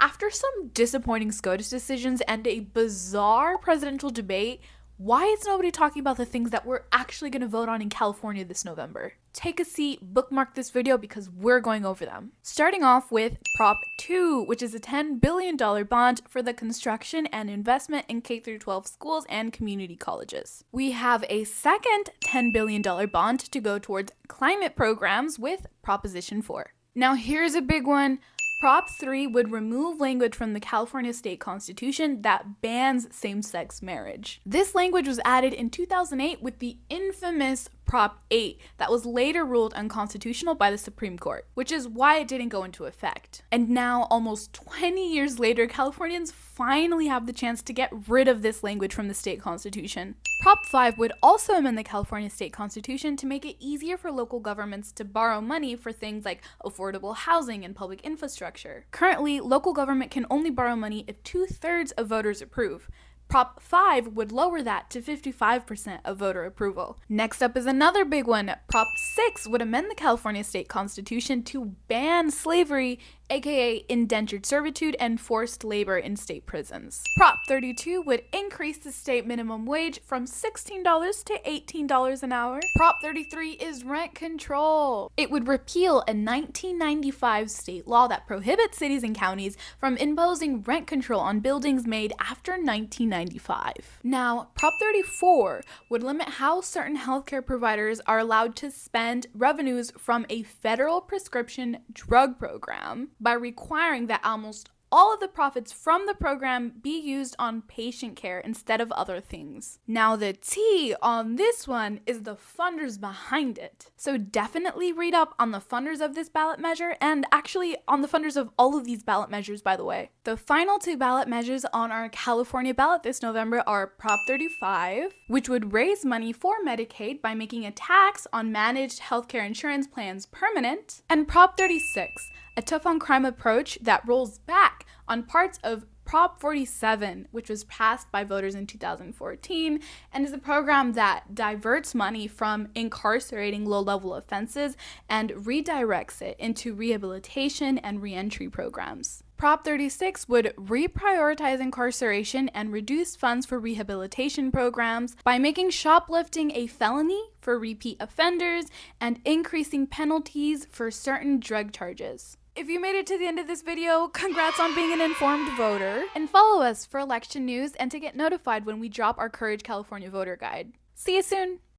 After some disappointing SCOTUS decisions and a bizarre presidential debate, why is nobody talking about the things that we're actually going to vote on in California this November? Take a seat, bookmark this video because we're going over them. Starting off with Prop 2, which is a $10 billion bond for the construction and investment in K-12 schools and community colleges. We have a second $10 billion bond to go towards climate programs with Proposition 4. Now here's a big one. Prop 3 would remove language from the California state constitution that bans same-sex marriage. This language was added in 2008 with the infamous Prop 8 that was later ruled unconstitutional by the Supreme Court, which is why it didn't go into effect. And now, almost 20 years later, Californians finally have the chance to get rid of this language from the state constitution. Prop 5 would also amend the California state constitution to make it easier for local governments to borrow money for things like affordable housing and public infrastructure. Currently, local government can only borrow money if 2/3 of voters approve. Prop 5 would lower that to 55% of voter approval. Next up is another big one. Prop 6 would amend the California state constitution to ban slavery, aka indentured servitude, and forced labor in state prisons. Prop 32 would increase the state minimum wage from $16 to $18 an hour. Prop 33 is rent control. It would repeal a 1995 state law that prohibits cities and counties from imposing rent control on buildings made after 1995. Now, Prop 34 would limit how certain healthcare providers are allowed to spend revenues from a federal prescription drug program by requiring that almost all of the profits from the program be used on patient care instead of other things. Now the T on this one is the funders behind it. So definitely read up on the funders of this ballot measure, and actually on the funders of all of these ballot measures, by the way. The final two ballot measures on our California ballot this November are Prop 35, which would raise money for Medicaid by making a tax on managed healthcare insurance plans permanent, and Prop 36, a tough on crime approach that rolls back on parts of Prop 47, which was passed by voters in 2014, and is a program that diverts money from incarcerating low-level offenses and redirects it into rehabilitation and reentry programs. Prop 36 would reprioritize incarceration and reduce funds for rehabilitation programs by making shoplifting a felony for repeat offenders and increasing penalties for certain drug charges. If you made it to the end of this video, congrats on being an informed voter. And follow us for election news and to get notified when we drop our Courage California Voter Guide. See you soon!